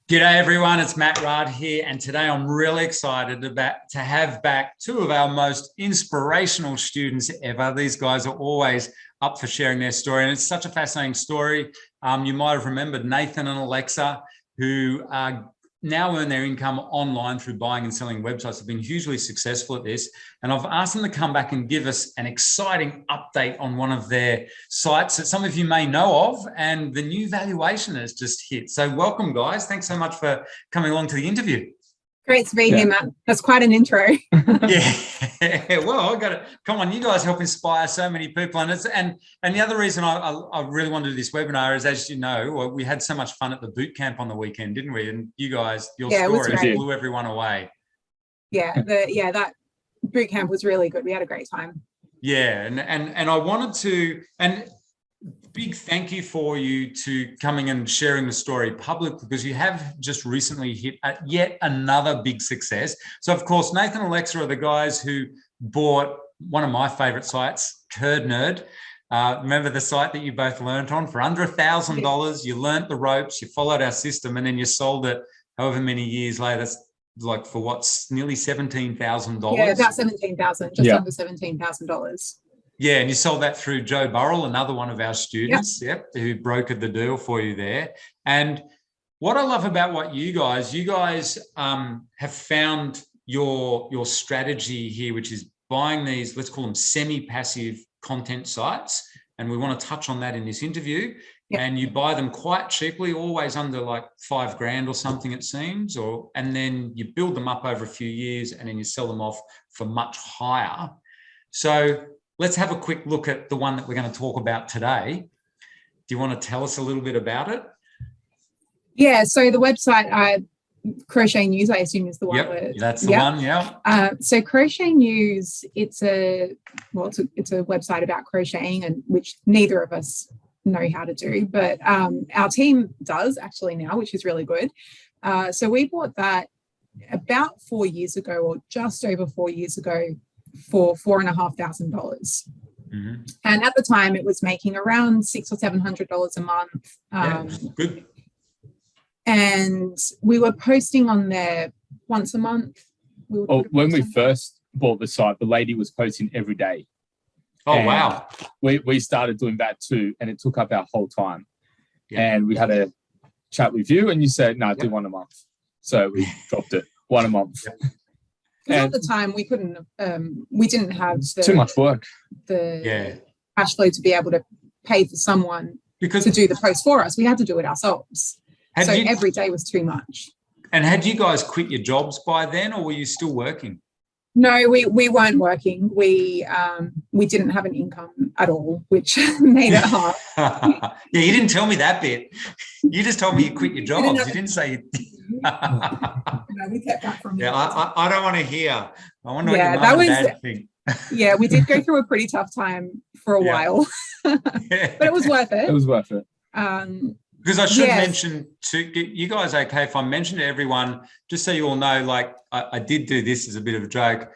G'day everyone, it's Matt Rudd here, and today I'm really excited to have back two of our most inspirational students ever. These guys are always up for sharing their story, and it's such a fascinating story. You might have remembered Nathan and Alexa, who now earn their income online through buying and selling websites. They've been hugely successful at this. And I've asked them to come back and give us an exciting update on one of their sites that some of you may know of, and the new valuation has just hit. So welcome, guys. Thanks so much for coming along to the interview. Great to be here, Matt. That's quite an intro. Yeah. Well, I got to come on. You guys help inspire so many people, and the other reason I really wanted to do this webinar is, as you know, we had so much fun at the boot camp on the weekend, didn't we? And you guys, your story blew everyone away. Yeah, that boot camp was really good. We had a great time. Yeah, and I wanted to big thank you for you to coming and sharing the story publicly, because you have just recently hit yet another big success. So, of course, Nathan and Alexa are the guys who bought one of my favorite sites, Turd Nerd. Remember the site that you both learnt on for under $1,000? You learnt the ropes, you followed our system, and then you sold it however many years later. That's like for what's nearly $17,000. Yeah, about $17,000, just under $17,000. Yeah, and you sold that through Joe Burrell, another one of our students, who brokered the deal for you there. And what I love about what you guys have found your strategy here, which is buying these, let's call them semi-passive content sites. And we want to touch on that in this interview. Yep. And you buy them quite cheaply, always under like $5,000 or something, it seems, and then you build them up over a few years, and then you sell them off for much higher. So let's have a quick look at the one that we're going to talk about today. Do you want to tell us a little bit about it? Yeah, so the website, Crochet News, I assume, is the one. Yep, that's the one, yeah. So Crochet News, it's a website about crocheting, and which neither of us know how to do, but our team does actually now, which is really good. So we bought that about 4 years ago, or just over 4 years ago, for $4,500. Mm-hmm. And at the time it was making around $600 or $700 a month. Good. And we were posting on there once a month. When we first bought the site, the lady was posting every day. Oh, and wow. We started doing that too, and it took up our whole time. Yeah. And we had a chat with you, and you said, no, do one a month. So we dropped it, one a month. Because at the time we couldn't, we didn't have too much work, the cash flow to be able to pay for someone to do the post for us. We had to do it ourselves. So every day was too much. And had you guys quit your jobs by then, or were you still working? No, we weren't working. We didn't have an income at all, which made it hard. Yeah, you didn't tell me that bit. You just told me you quit your jobs. You didn't say. No, we kept that from you. Yeah, I don't want to hear. I want to know what your mum and dad think. Yeah, we did go through a pretty tough time for a while, but it was worth it. It was worth it. Because I should mention to you guys, okay, if I mention to everyone, just so you all know, like I did do this as a bit of a joke.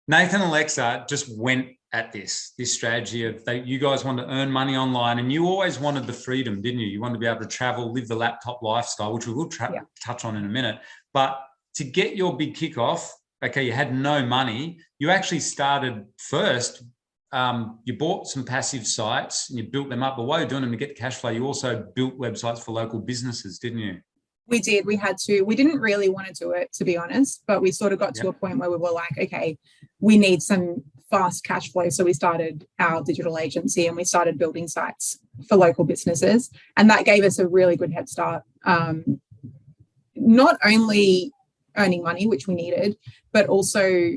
Nathan and Alexa just went at this strategy of you guys want to earn money online, and you always wanted the freedom, didn't you? You wanted to be able to travel, live the laptop lifestyle, which we will touch on in a minute. But to get your big kickoff, okay, you had no money. You actually started first. You bought some passive sites and you built them up. But while you're doing them to get the cash flow, you also built websites for local businesses, didn't you? We did. We had to. We didn't really want to do it, to be honest, but we sort of got to a point where we were like, okay, we need some fast cash flow. So we started our digital agency and we started building sites for local businesses. And that gave us a really good head start. Not only earning money, which we needed, but also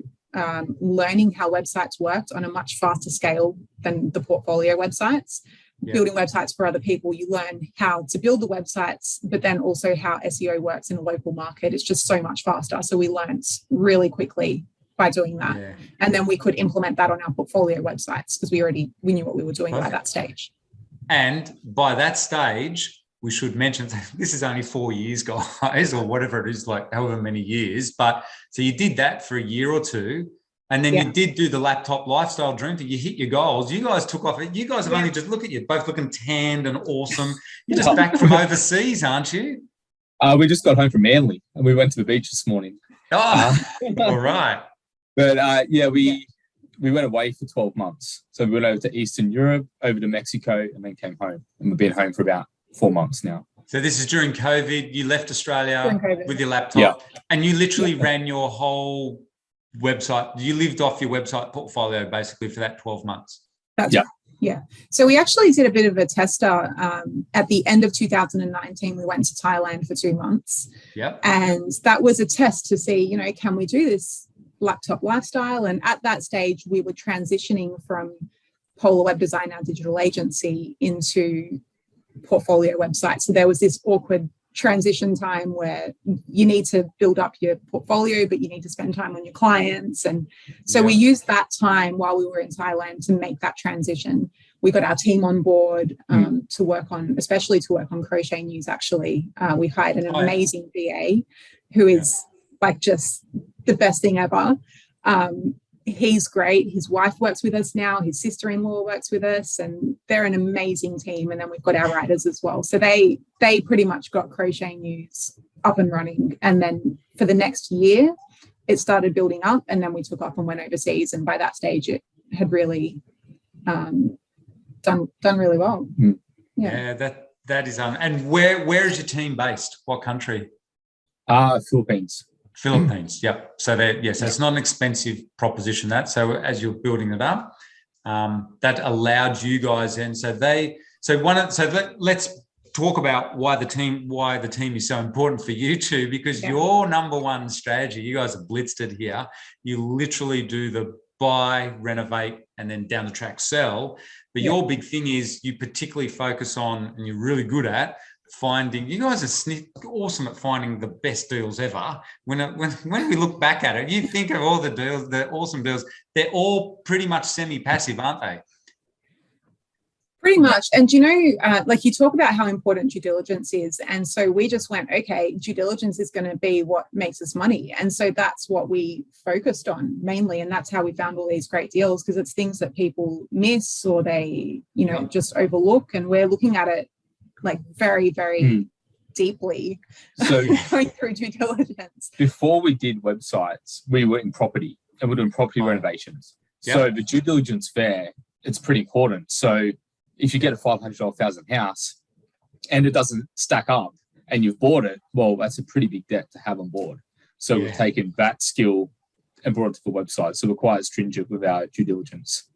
learning how websites worked on a much faster scale than the portfolio websites. Building websites for other people, you learn how to build the websites, but then also how SEO works in a local market. It's just so much faster. So we learned really quickly by doing that. Yeah. And then we could implement that on our portfolio websites because we knew what we were doing by that stage. And by that stage, we should mention this is only 4 years, guys, or whatever it is, like however many years. But so you did that for a year or two. And then you did do the laptop lifestyle dream thing. You hit your goals. You guys took off. You guys have only just look at you, both looking tanned and awesome. You're just back from overseas, aren't you? We just got home from Manly and we went to the beach this morning. Oh, all right. But yeah, we went away for 12 months. So we went over to Eastern Europe, over to Mexico, and then came home. And we've been home for about 4 months now. So this is during COVID. You left Australia with your laptop, and you literally ran your whole website. You lived off your website portfolio basically for that 12 months. That's right. Yeah. So we actually did a bit of a tester. At the end of 2019, we went to Thailand for 2 months. Yep. And that was a test to see, you know, can we do this laptop lifestyle? And at that stage, we were transitioning from Polar Web Design, our digital agency, into portfolio websites. So there was this awkward transition time where you need to build up your portfolio, but you need to spend time on your clients. And so we used that time while we were in Thailand to make that transition. We got our team on board to work on, especially to work on Crochet News, actually. We hired an amazing VA who is like just the best thing ever. He's great. His wife works with us now. His sister-in-law works with us, and they're an amazing team. And then we've got our writers as well. So they pretty much got Crochet News up and running. And then for the next year, it started building up, and then we took off and went overseas. And by that stage, it had really done really well. Yeah, that is and where is your team based? What country? Philippines. Philippines, yep. So so it's not an expensive proposition, that. So as you're building it up, that allowed you guys in. Let's talk about why the team is so important for you two, because your number one strategy, you guys have blitzed it here. You literally do the buy, renovate, and then down the track sell. But your big thing is you particularly focus on, and you're really good at, finding. You guys are awesome at finding the best deals ever. When we look back at it, you think of all the deals, the awesome deals. They're all pretty much semi-passive, aren't they? Pretty much. And you know, like you talk about how important due diligence is, and so we just went, okay, due diligence is going to be what makes us money, and so that's what we focused on mainly, and that's how we found all these great deals, because it's things that people miss or they, you know, just overlook, and we're looking at it like very, very deeply. So going through due diligence. Before we did websites, we were in property, and we're doing property renovations. So the due diligence there, it's pretty important. So if you get a $500,000 house and it doesn't stack up and you've bought it, well, that's a pretty big debt to have on board. So we've taken that skill and brought it to the website. So we're quite stringent with our due diligence.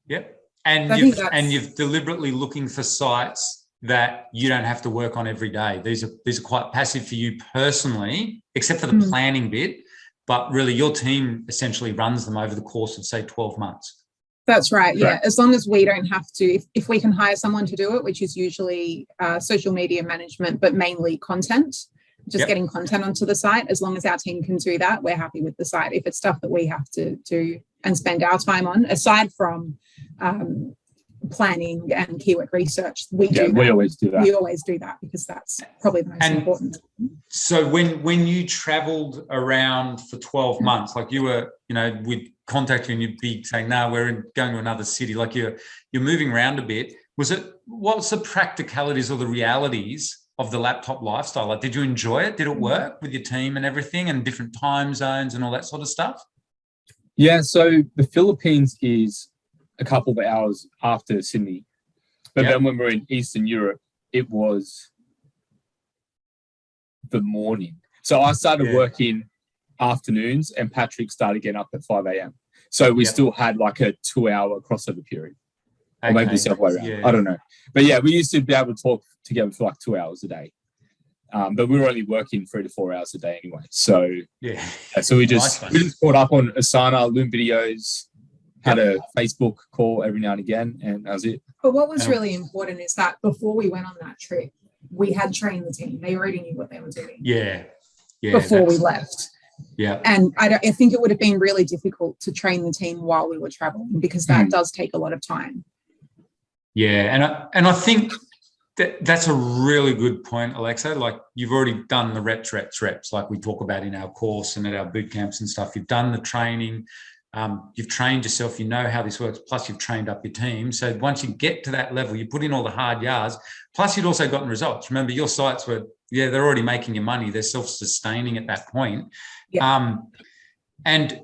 Yep. And you've deliberately looking for sites that you don't have to work on every day. These are quite passive for you personally, except for the planning bit, but really your team essentially runs them over the course of, say, 12 months. That's right. Yeah. As long as we don't have to, if we can hire someone to do it, which is usually social media management, but mainly content, just getting content onto the site. As long as our team can do that, we're happy with the site. If it's stuff that we have to do and spend our time on, aside from planning and keyword research, we always do that. We always do that because that's probably the most important. So when you traveled around for 12 months, like you were, you know, we'd contact you and you'd be saying, no, we're going to another city, like you're moving around a bit. What's the practicalities or the realities of the laptop lifestyle? Like, did you enjoy it? Did it work with your team and everything, and different time zones and all that sort of stuff? Yeah, so the Philippines is a couple of hours after Sydney. But then when we're in Eastern Europe, it was the morning. So I started working afternoons and Patrick started getting up at 5 a.m. So we still had like a 2-hour crossover period. Or maybe the other way around. I don't know. But yeah, we used to be able to talk together for like 2 hours a day. But we were only working 3 to 4 hours a day anyway. So so we just caught up on Asana, Loom videos, had a Facebook call every now and again, and that was it. But what was really important is that before we went on that trip, we had trained the team. They already knew what they were doing. Before we left. And I think it would have been really difficult to train the team while we were traveling, because that does take a lot of time. And I think that's a really good point, Alexa. Like, you've already done the reps, like we talk about in our course and at our boot camps and stuff. You've done the training. You've trained yourself, you know how this works, plus you've trained up your team. So once you get to that level, you put in all the hard yards, plus you'd also gotten results. Remember, your sites were, they're already making you money. They're self-sustaining at that point. Yeah. And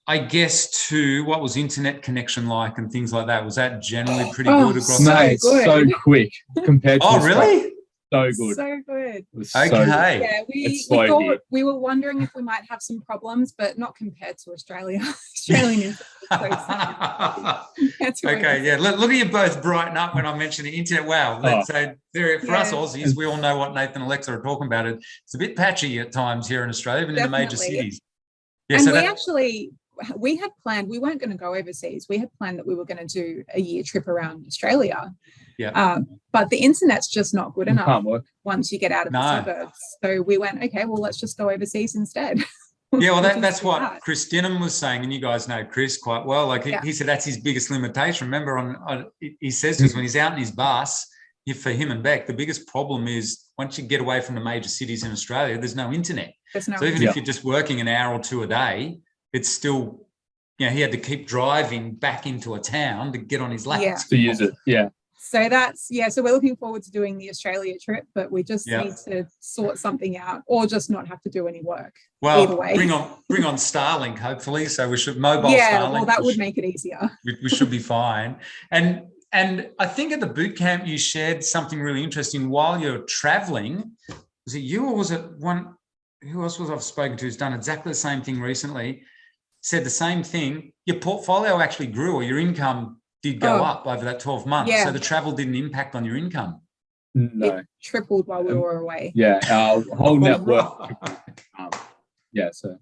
I guess too, what was internet connection like and things like that? Was that generally pretty good across? No, it's so quick compared to really? So good. So good. Okay. Yeah, we thought we were wondering if we might have some problems, but not compared to Australia. Australian internet. Okay, yeah. Look at you both brighten up when I mention the internet. Wow. So for us Aussies, we all know what Nathan and Alexa are talking about. It's a bit patchy at times here in Australia, even in the major cities. Yeah, and we had planned, we weren't going to go overseas. We had planned that we were going to do a year trip around Australia. Yeah. But the internet's just not good enough once you get out of the suburbs. So we went, okay, well, let's just go overseas instead. Yeah, well, that's what Chris Dinham was saying, and you guys know Chris quite well. Like he said, that's his biggest limitation. Remember, he says to us when he's out in his bus, for him and Beck, the biggest problem is once you get away from the major cities in Australia, there's no internet. So even if you're just working an hour or two a day, it's still, he had to keep driving back into a town to get on his laptop. To use it, So so we're looking forward to doing the Australia trip, but we just need to sort something out or just not have to do any work. Well, either way. bring on Starlink, hopefully. So we should mobile Starlink. Yeah, well, that would make it easier. We should be fine. And I think at the boot camp you shared something really interesting while you're traveling. Was it you or was it one? Who else was I've spoken to who's done exactly the same thing recently? Said the same thing. Your portfolio actually grew, or your income did go up over that 12 months. Yeah. So the travel didn't impact on your income. No. It tripled while we were away. Yeah, our whole network. So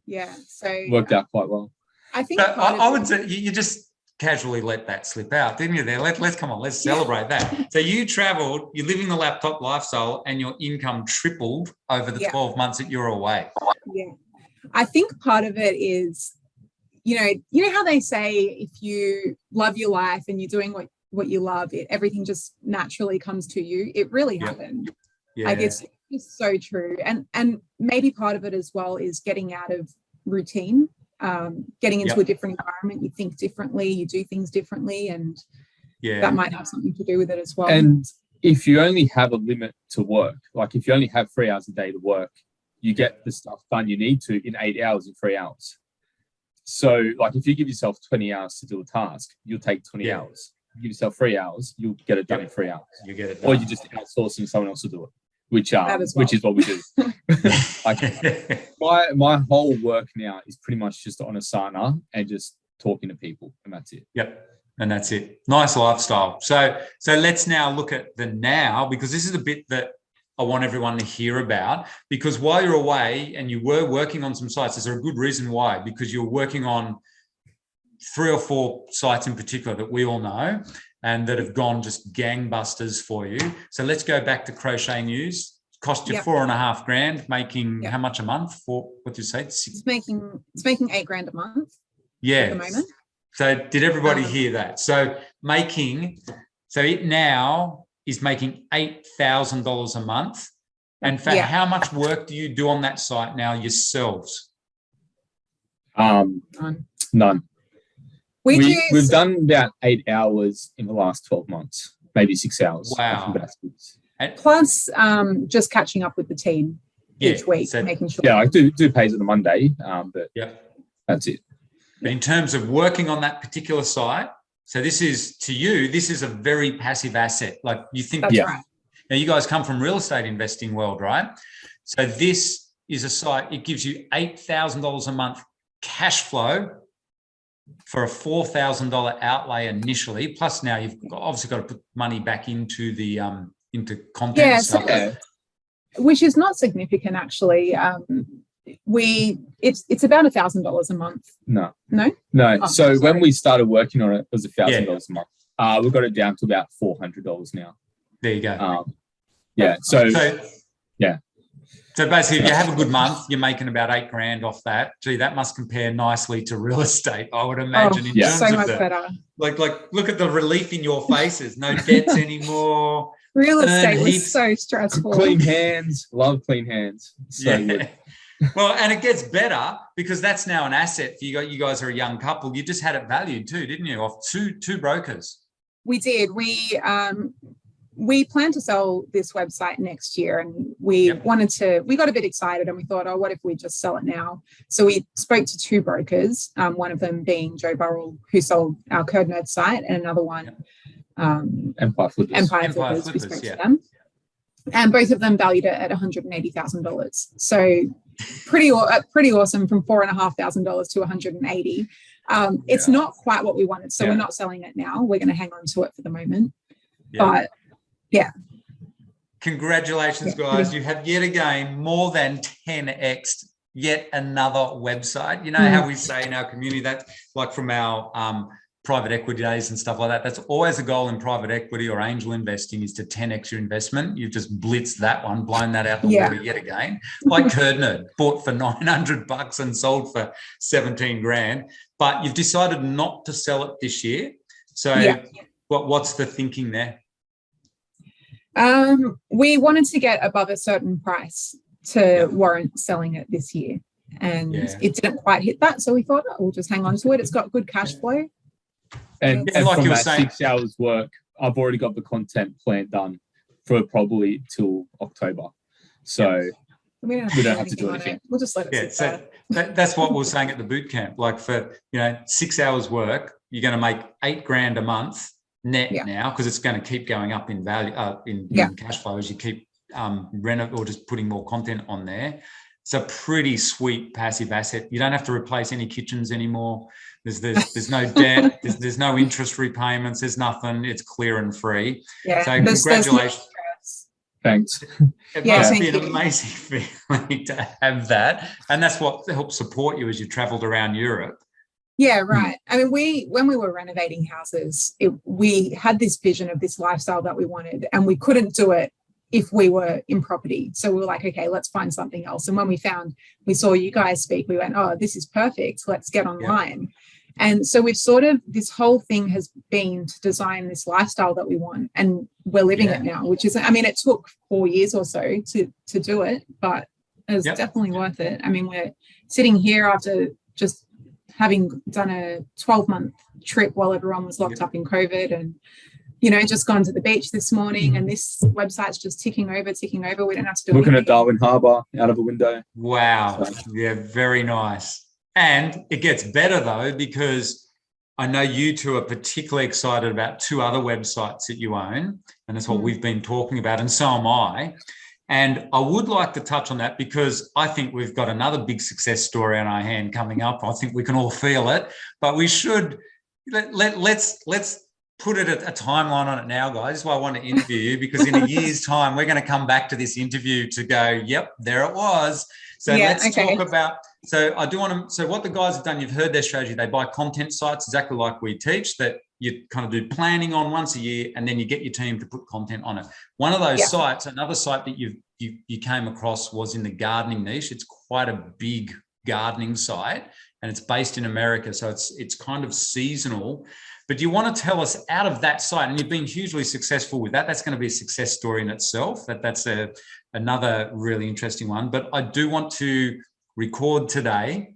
worked out quite well. I think I would say you just casually let that slip out, didn't you? There, let's come on, let's celebrate that. So you traveled, you're living the laptop lifestyle, and your income tripled over the 12 months that you're away. Yeah, I think part of it is, you know how they say if you love your life and you're doing what you love, everything just naturally comes to you. It really happened. Yeah. I guess it's so true. And maybe part of it as well is getting out of routine, getting into a different environment. You think differently, you do things differently, and that might have something to do with it as well. And if you only have a limit to work, like if you only have 3 hours a day to work, you get the stuff done you need to in 8 hours in 3 hours. So, like, if you give yourself 20 hours to do a task, you'll take 20 hours. You give yourself 3 hours, you'll get it done in 3 hours. You get it done. Or you just outsourcing someone else to do it, which is what we do. My whole work now is pretty much just on Asana and just talking to people, and that's it. Yep, and that's it. Nice lifestyle. So let's now look at the now, because this is the bit that I want everyone to hear about, because while you're away and you were working on some sites, there's a good reason why, because you're working on 3 or 4 sites in particular that we all know and that have gone just gangbusters for you. So let's go back to Crochet News. Cost you $4,500, making how much a month? What did you say? It's making $8,000 a month. Yeah. At the moment. So did everybody hear that? So it now is making $8,000 a month. And for how much work do you do on that site now yourselves? None. We've done about 8 hours in the last 12 months, maybe 6 hours. Wow. Plus just catching up with the team each week, making sure. Yeah, I do pays on a Monday, but that's it. But in terms of working on that particular site, so this is a very passive asset. Like you think, that's right. Now you guys come from real estate investing world, right? So this is a site, it gives you $8,000 a month cash flow for a $4,000 outlay initially. Plus now you've obviously got to put money back into the into content and stuff. Which is not significant actually. It's about $1,000 a month. No. Oh, so when we started working on it was $1,000 a month. We've got it down to about $400 now. There you go. So basically, if you have a good month, you're making about $8,000 off that. Gee, that must compare nicely to real estate, I would imagine. In terms so of much better. Like, look at the relief in your faces. No debts anymore. Real estate was so stressful. Clean hands. Love clean hands. So good. Well, and it gets better because that's now an asset for you. You guys are a young couple. You just had it valued too, didn't you? Off two brokers. We did. We plan to sell this website next year, and we got a bit excited and we thought, oh, what if we just sell it now? So we spoke to two brokers, one of them being Joe Burrell, who sold our Code Nerd site, and another one, Empire Flippers. Empire Flippers. We spoke to them. And both of them valued it at $180,000. So pretty awesome, from $4,500 to $180,000. It's not quite what we wanted, so we're not selling it now. We're going to hang on to it for the moment. But congratulations, guys. You have yet again more than 10x yet another website. You know how we say in our community that, like from our private equity days and stuff like that, that's always a goal in private equity or angel investing, is to 10x your investment. You've just blitzed that one, blown that out the water yet again. Like Code Nerd, bought for $900 and sold for 17 grand. But you've decided not to sell it this year. So what's the thinking there? We wanted to get above a certain price to warrant selling it this year, and it didn't quite hit that, so we thought, oh, we'll just hang on to it. It's got good cash flow, and like from you were saying, 6 hours work, I've already got the content plan done for probably till October, so we don't have to do anything. We'll just let it sit there. That's what we were saying at the boot camp. Like, for 6 hours work, you're going to make $8,000 a month net now, because it's going to keep going up in value, in cash flow, as you keep or just putting more content on there. It's a pretty sweet passive asset. You don't have to replace any kitchens anymore. There's no debt. There's no interest repayments. There's nothing. It's clear and free. So congratulations. Thanks. It must be an amazing feeling to have that, and that's what helped support you as you travelled around Europe. Yeah, right. I mean, when we were renovating houses, we had this vision of this lifestyle that we wanted, and we couldn't do it if we were in property. So we were like, okay, let's find something else. And when we saw you guys speak, we went, oh, this is perfect. Let's get online. And so we've this whole thing has been to design this lifestyle that we want, and we're living it now, which is, I mean, it took 4 years or so to do it, but it's definitely worth it. I mean, we're sitting here after just having done a 12-month trip while everyone was locked up in COVID, and just gone to the beach this morning, and this website's just ticking over. We don't have to do looking anything. At Darwin Harbour out of a window. Wow. Yeah, very nice. And it gets better though, because I know you two are particularly excited about two other websites that you own, and that's what we've been talking about, and so am I. And I would like to touch on that, because I think we've got another big success story on our hand coming up. I think we can all feel it, but we should let's put a timeline on it now, guys. That's why I want to interview you, because in a year's time, we're going to come back to this interview to go, yep, there it was. So let's talk about, so I do want to, so what the guys have done, you've heard their strategy. They buy content sites exactly like we teach, that you kind of do planning on once a year, and then you get your team to put content on it. One of those sites, another site that you came across, was in the gardening niche. It's quite a big gardening site, and it's based in America. So it's kind of seasonal. But do you want to tell us, out of that site, and you've been hugely successful with that, that's going to be a success story in itself. That's another really interesting one. But I do want to record today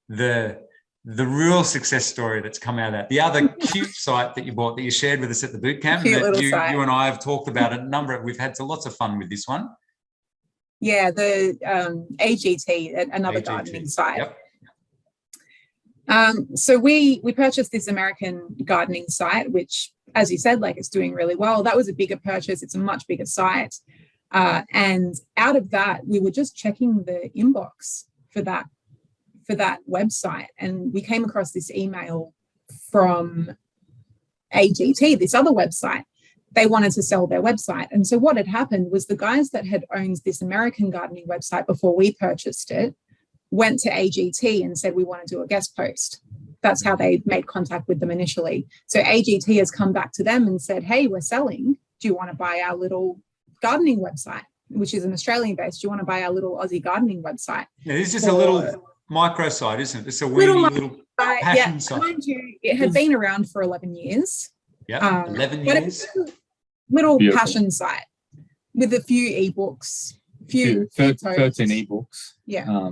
the real success story that's come out of that. The other cute site that you bought, that you shared with us at the boot camp, that you and I have talked about we've had lots of fun with this one. Yeah, the AGT, another gardening site. Yep. So we purchased this American gardening site, which, as you said, like, it's doing really well. That was a bigger purchase. It's a much bigger site. And out of that, we were just checking the inbox for that website, and we came across this email from AGT, this other website. They wanted to sell their website. And so what had happened was, the guys that had owned this American gardening website before we purchased it went to AGT and said, we want to do a guest post. That's how they made contact with them initially. So AGT has come back to them and said, hey, we're selling. Do you want to buy our little gardening website, which is an Australian based? Do you want to buy our little Aussie gardening website? Yeah, it's just a little micro site, isn't it? It's a little passion site. Mind you, it had been around for 11 years. Yeah, 11 years. Little passion site with a few ebooks, 13 ebooks. bucks. Yeah.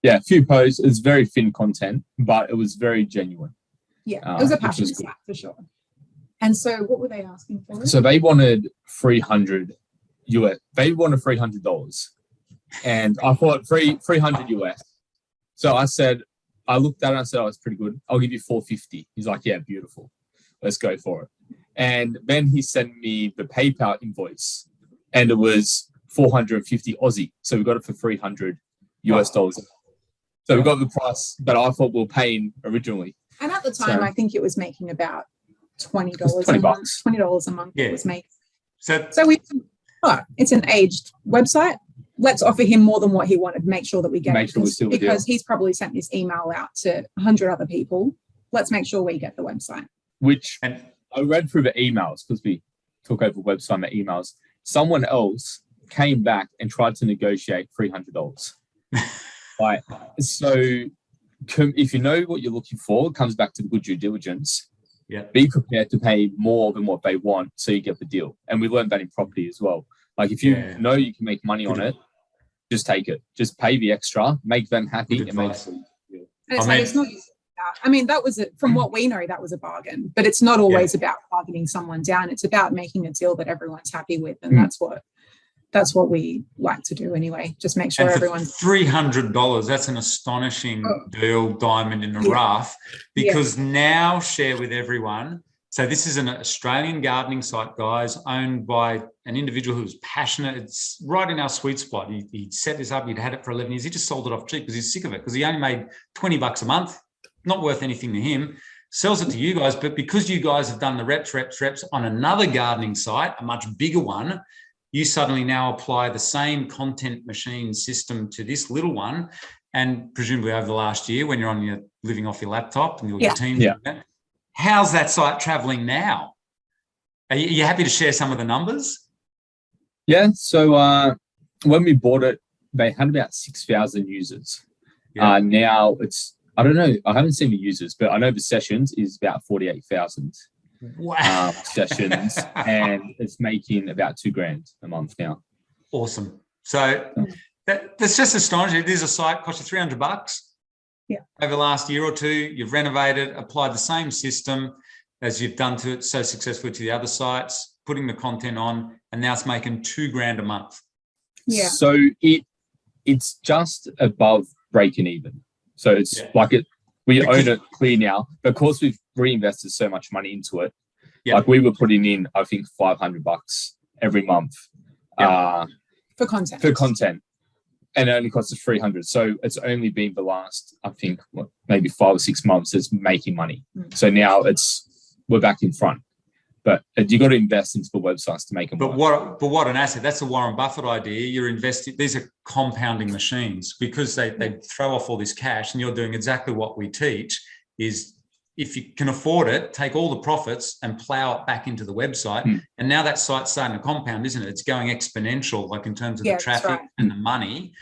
Yeah, a few posts. It's very thin content, but it was very genuine. Yeah, it was a passion site for sure. And so what were they asking for? So they wanted $300 US. They wanted $300. And I thought 300 US. So I looked at it and I said, oh, it's pretty good. I'll give you $450. He's like, yeah, beautiful. Let's go for it. And then he sent me the PayPal invoice and it was 450 Aussie. So we got it for 300 US dollars. So we got the price that I thought we were paying originally. And at the time, I think it was making about $20 $20 a month. $20 a month Yeah. it was making. So we it's an aged website. Let's offer him more than what he wanted. Make sure that we get Make it. sure we seal the Because deal. he's probably sent this email out to 100 other people. Let's make sure we get the website. Which and I read through the emails because we took over the website and the emails. Someone else came back and tried to negotiate $300. Right. So if you know what you're looking for, it comes back to good due diligence. Yeah. Be prepared to pay more than what they want so you get the deal. And we learned that in property as well. Like if you know you can make money on it, just take it. Just pay the extra, make them happy, and make it. And it's not just about, I mean, that was from what we know, that was a bargain. But it's not always about bargaining someone down. It's about making a deal that everyone's happy with, and that's what we like to do anyway. Just make sure everyone's $300. That's an astonishing deal, diamond in the rough. Because now share with everyone. So this is an Australian gardening site, guys, owned by an individual who's passionate. It's right in our sweet spot. He set this up. He'd had it for 11 years. He just sold it off cheap because he's sick of it, because he only made $20 a month, not worth anything to him. Sells it to you guys, but because you guys have done the reps on another gardening site, a much bigger one, you suddenly now apply the same content machine system to this little one. And presumably over the last year, when you're living off your laptop and your team, how's that site traveling now? Are you happy to share some of the numbers? Yeah. So when we bought it, they had about 6,000 users. Now it's, I don't know, I haven't seen the users, but I know the sessions is about 48,000 sessions, and it's making about $2,000 a month now. Awesome. So that's just astonishing. It is a site, cost you $300. Over the last year or two, you've renovated, applied the same system as you've done to it so successfully to the other sites, putting the content on, and now it's making $2,000 a month. Yeah. So it's just above breaking even. So it's like we own it clear now. But of course, we've reinvested so much money into it. Like we were putting in, I think, $500 every month for content. And it only cost us $300. So it's only been the last, I think, maybe 5 or 6 months that's making money. So now we're back in front. But you got to invest into the websites to make them work. But what an asset. That's a Warren Buffett idea. You're investing, these are compounding machines, because they throw off all this cash, and you're doing exactly what we teach is, if you can afford it, take all the profits and plow it back into the website. And now that site's starting to compound, isn't it? It's going exponential, like in terms of the traffic and the money.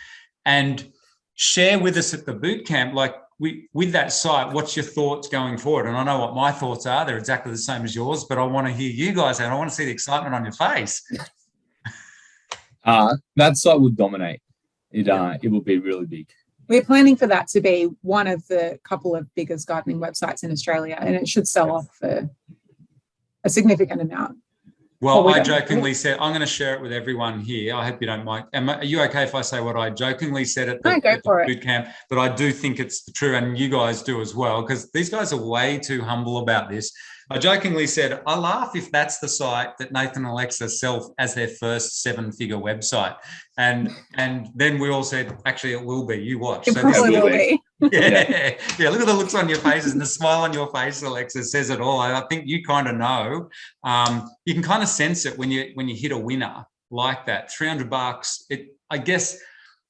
And share with us at the boot camp, like with that site, what's your thoughts going forward? And I know what my thoughts are. They're exactly the same as yours, but I want to hear you guys and I want to see the excitement on your face. That site will dominate. It will be really big. We're planning for that to be one of the couple of biggest gardening websites in Australia, and it should sell off for a significant amount. Well, I jokingly said, I'm going to share it with everyone here. I hope you don't mind. Are you okay if I say what I jokingly said at the boot camp? But I do think it's true, and you guys do as well, because these guys are way too humble about this. I jokingly said, I laugh if that's the site that Nathan and Alexa sell as their first 7-figure website. And then we all said, actually, it will be. You watch. It probably will be. Yeah. Look at the looks on your faces and the smile on your face, Alexa, says it all. I think you kind of know. You can kind of sense it when you hit a winner like that. $300. I guess,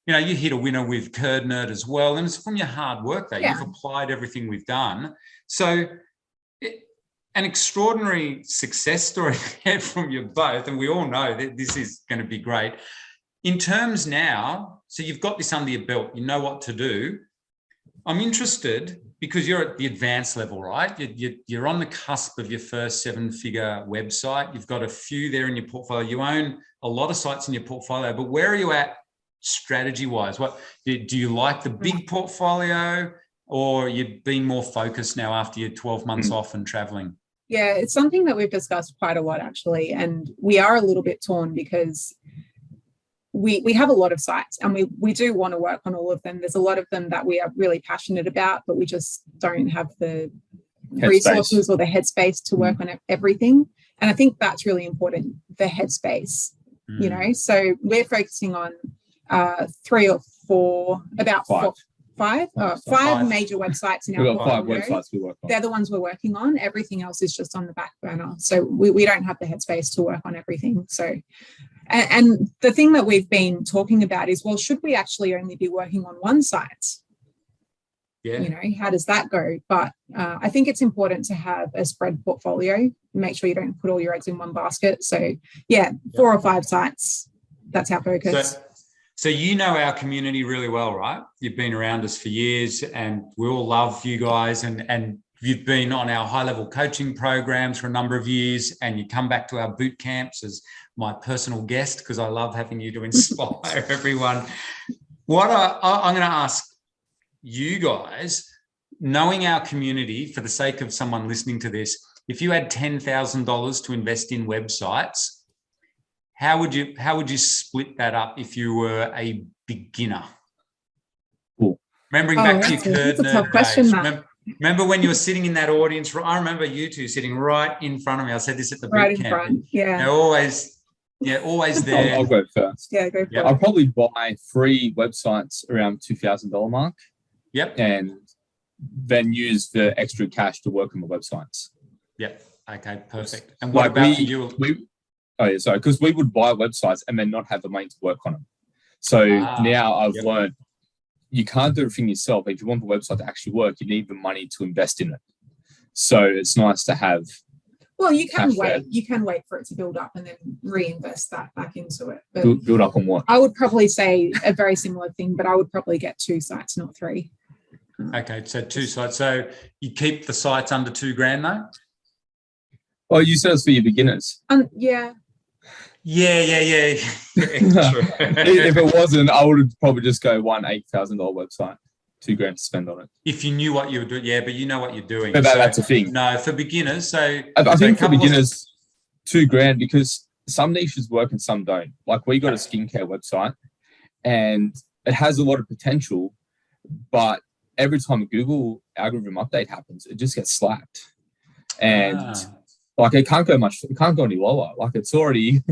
you hit a winner with Curd Nerd as well, and it's from your hard work there. You've applied everything we've done. So an extraordinary success story from you both, and we all know that this is going to be great. In terms now, so you've got this under your belt, you know what to do. I'm interested, because you're at the advanced level, right? You're on the cusp of your first 7-figure website. You've got a few there in your portfolio. You own a lot of sites in your portfolio, but where are you at strategy wise? What do you like the big portfolio, or you've been more focused now after your 12 months off and traveling? Yeah, it's something that we've discussed quite a lot actually, and we are a little bit torn because we have a lot of sites and we do want to work on all of them. There's a lot of them that we are really passionate about, but we just don't have the resources or the headspace to work on everything. And I think that's really important, the headspace, you know. So we're focusing on 3 or 4, about five major websites in our portfolio. 5 websites we work on. They're the ones we're working on. Everything else is just on the back burner. So we don't have the headspace to work on everything. So, and the thing that we've been talking about is, well, should we actually only be working on one site? Yeah. You know, how does that go? But I think it's important to have a spread portfolio. Make sure you don't put all your eggs in one basket. So yeah, 4 or 5 sites. That's our focus. So you know our community really well, right? You've been around us for years, and we all love you guys, and you've been on our high-level coaching programs for a number of years, and you come back to our boot camps as my personal guest because I love having you to inspire everyone. What I'm going to ask you guys, knowing our community, for the sake of someone listening to this, if you had $10,000 to invest in websites, how would you split that up if you were a beginner? Cool. Remembering back to your That's a tough question, Matt. Remember when you were sitting in that audience? I remember you two sitting right in front of me. I said this at the boot camp. Front, yeah. They're always there. I'll go first. Yeah, go for it. I'll probably buy 3 websites around $2,000 mark. Yep. And then use the extra cash to work on the websites. Yep. Okay, perfect. And what about you? Because we would buy websites and then not have the money to work on them. So now I've learned you can't do everything yourself. If you want the website to actually work, you need the money to invest in it. So it's nice to have. Well, you can wait. There. You can wait for it to build up and then reinvest that back into it. But build up on what? I would probably say a very similar thing, but I would probably get 2 sites, not 3. Okay, so 2 sites. So you keep the sites under $2,000 though? Oh, you said it's for your beginners. Yeah. Yeah. If it wasn't, I would probably just go one $8,000 website, $2,000 to spend on it. If you knew what you were doing, yeah, but you know what you're doing. But that's a thing. No, for beginners. So I think for beginners, $2,000, because some niches work and some don't. Like we got a skincare website, and it has a lot of potential, but every time a Google algorithm update happens, it just gets slapped, and. Like it can't go any lower. Like it's already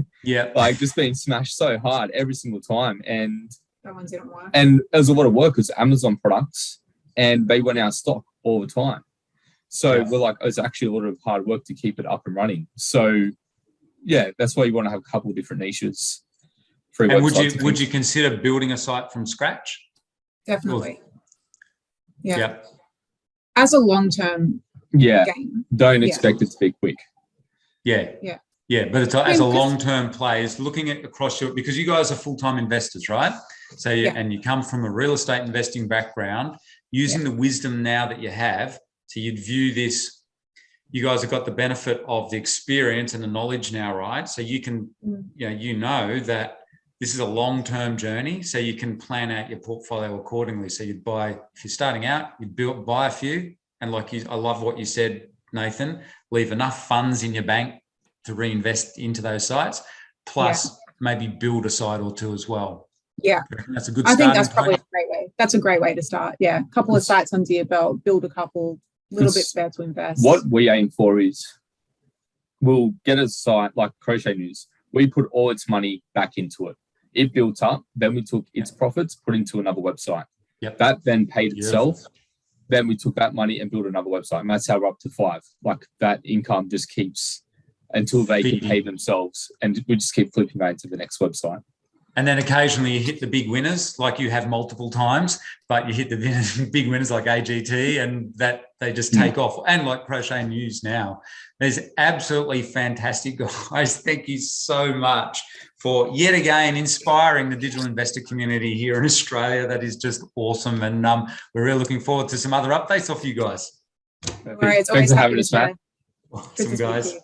like just being smashed so hard every single time. And that ones didn't work. And there's a lot of work because Amazon products, and they went out of stock all the time. So we're like, it's actually a lot of hard work to keep it up and running. So yeah, that's why you want to have a couple of different niches. And would you consider building a site from scratch? Definitely. Yeah. As a long-term game. Don't expect it to be quick. Yeah, but it's as a long-term play, is looking at across your, because you guys are full-time investors, right? So and you come from a real estate investing background, using the wisdom now that you have, so you'd view this. You guys have got the benefit of the experience and the knowledge now, right? So you can, you know that this is a long-term journey, so you can plan out your portfolio accordingly. So you'd buy, if you're starting out, you'd buy a few, and I love what you said, Nathan, leave enough funds in your bank to reinvest into those sites, plus maybe build a site or 2 as well. Yeah. That's a good I think that's probably a great way. That's a great way to start. Yeah. A couple of sites under your belt, build a couple, little bit spare to invest. What we aim for is we'll get a site like Crochet News. We put all its money back into it. It built up, then we took its profits, put into another website. Yep. That then paid itself. Then we took that money and built another website. And that's how we're up to 5. Like that income just keeps until they can pay themselves. And we just keep flipping that to the next website. And then occasionally you hit the big winners, like you have multiple times, but you hit the big winners like AGT, and that they just take off. And like Crochet News now. There's absolutely fantastic guys. Thank you so much for yet again inspiring the digital investor community here in Australia. That is just awesome. And we're really looking forward to some other updates off you guys. Thanks for having us, Matt. Awesome, guys.